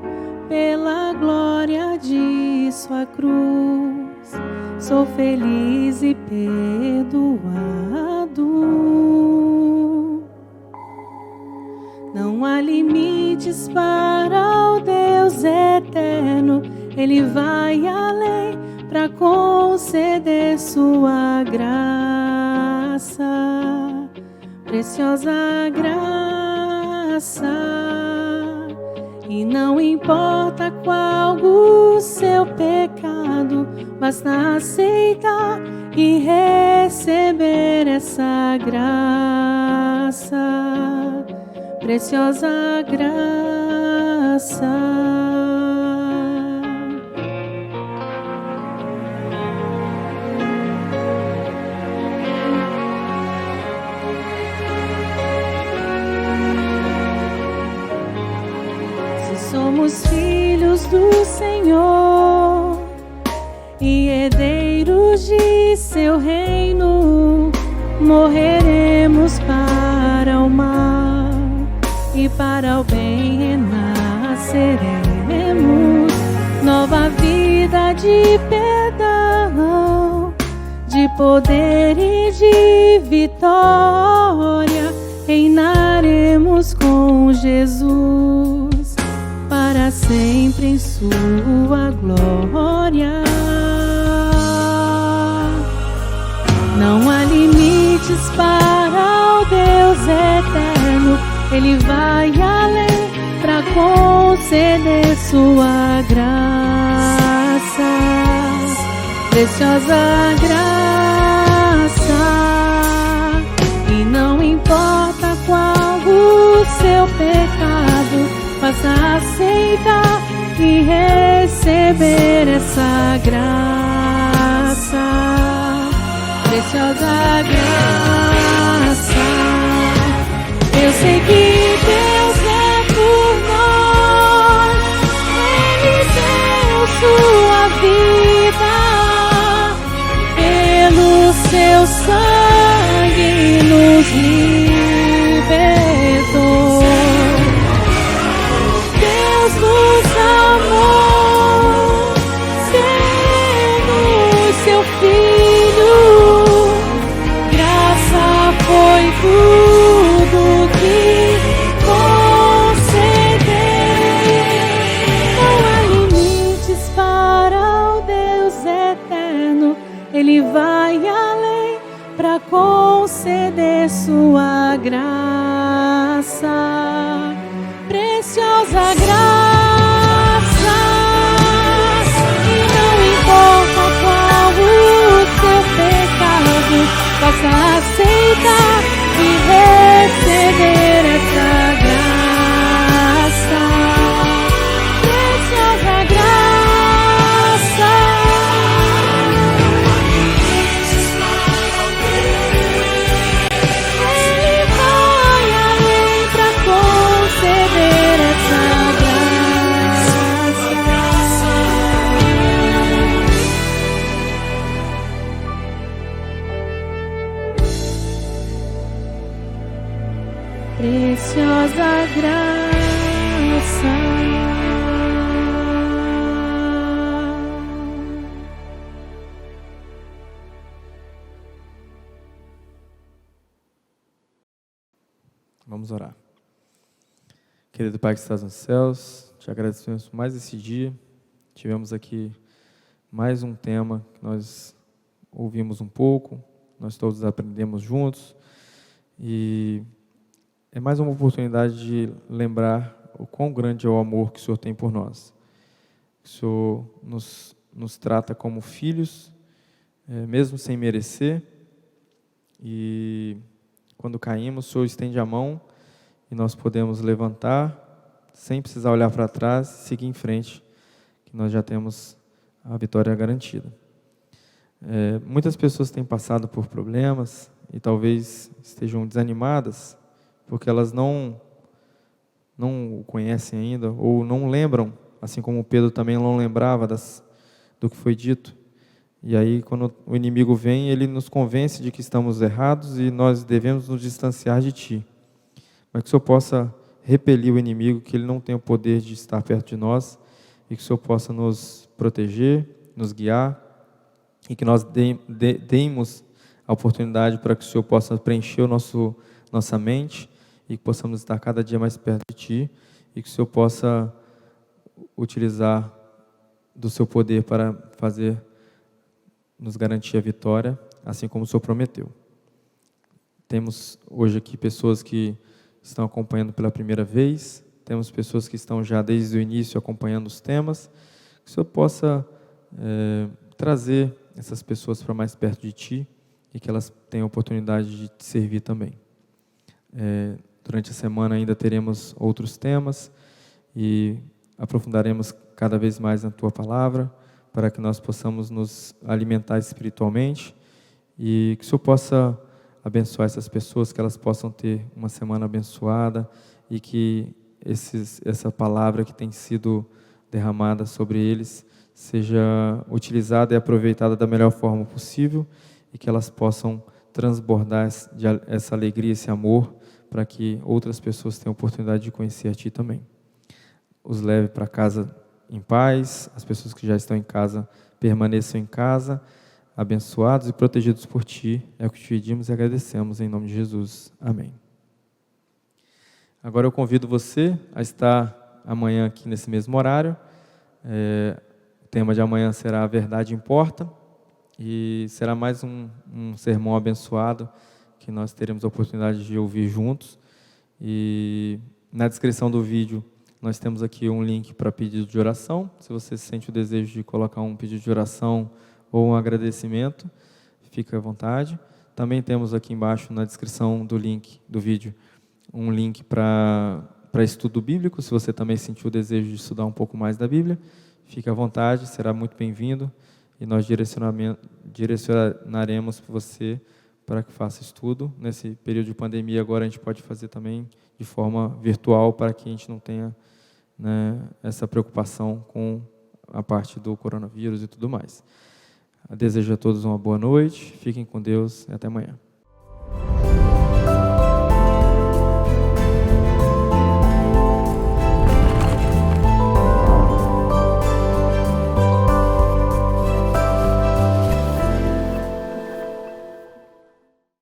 pela glória de sua cruz, sou feliz e perdoado. Não há limites para o Deus eterno, Ele vai além para conceder sua graça, preciosa graça. E não importa qual o seu pecado, basta aceitar e receber essa graça, preciosa graça. Somos filhos do Senhor e herdeiros de seu reino, morreremos para o mal e para o bem renasceremos. Nova vida de perdão, de poder e de vitória, reinaremos com Jesus para sempre em sua glória. Não há limites para o Deus eterno, Ele vai além para conceder sua graça, preciosa graça. E não importa qual o seu pecado, basta aceitar e receber essa graça, preciosa graça. Eu sei que Deus é por nós, Ele deu sua vida, pelo seu sangue nos libertou. Nos amou, sendo seu filho, graça foi tudo que concedeu. Não há limites para o Deus eterno, Ele vai além para conceder sua graça, preciosa graça. E não importa qual o seu pecado, possa aceitar e receber essa graça, preciosa graça. Ele vai além para conceder essa preciosa graça. Vamos orar. Querido Pai que estás nos céus, te agradecemos por mais esse dia. Tivemos aqui mais um tema que nós ouvimos um pouco, nós todos aprendemos juntos, e é mais uma oportunidade de lembrar o quão grande é o amor que o Senhor tem por nós. O Senhor nos trata como filhos, mesmo sem merecer, e quando caímos, o Senhor estende a mão e nós podemos levantar, sem precisar olhar para trás e seguir em frente, que nós já temos a vitória garantida. Muitas pessoas têm passado por problemas e talvez estejam desanimadas porque elas não o conhecem ainda ou não lembram, assim como Pedro também não lembrava do que foi dito. E aí, quando o inimigo vem, ele nos convence de que estamos errados e nós devemos nos distanciar de Ti. Mas que o Senhor possa repelir o inimigo, que ele não tem o poder de estar perto de nós, e que o Senhor possa nos proteger, nos guiar, e que nós demos a oportunidade para que o Senhor possa preencher nossa mente, e que possamos estar cada dia mais perto de Ti, e que o Senhor possa utilizar do Seu poder para nos garantir a vitória, assim como o Senhor prometeu. Temos hoje aqui pessoas que estão acompanhando pela primeira vez, temos pessoas que estão já desde o início acompanhando os temas, que o Senhor possa trazer essas pessoas para mais perto de Ti e que elas tenham a oportunidade de Te servir também. Durante a semana ainda teremos outros temas e aprofundaremos cada vez mais na Tua Palavra, para que nós possamos nos alimentar espiritualmente e que o Senhor possa abençoar essas pessoas, que elas possam ter uma semana abençoada e que essa palavra que tem sido derramada sobre eles seja utilizada e aproveitada da melhor forma possível e que elas possam transbordar essa alegria, esse amor, para que outras pessoas tenham a oportunidade de conhecer a Ti também. Os leve para casa em paz, as pessoas que já estão em casa permaneçam em casa, abençoados e protegidos por Ti. É o que te pedimos e agradecemos em nome de Jesus. Amém. Agora eu convido você a estar amanhã aqui nesse mesmo horário. O tema de amanhã será A Verdade Importa e será mais um sermão abençoado que nós teremos a oportunidade de ouvir juntos. E na descrição do vídeo nós temos aqui um link para pedido de oração. Se você sente o desejo de colocar um pedido de oração ou um agradecimento, fique à vontade. Também temos aqui embaixo na descrição do link do vídeo um link para estudo bíblico. Se você também sentiu o desejo de estudar um pouco mais da Bíblia, fique à vontade, será muito bem-vindo e nós direcionaremos você para que faça estudo. Nesse período de pandemia agora a gente pode fazer também de forma virtual para que a gente não tenha essa preocupação com a parte do coronavírus e tudo mais. Desejo a todos uma boa noite, fiquem com Deus e até amanhã.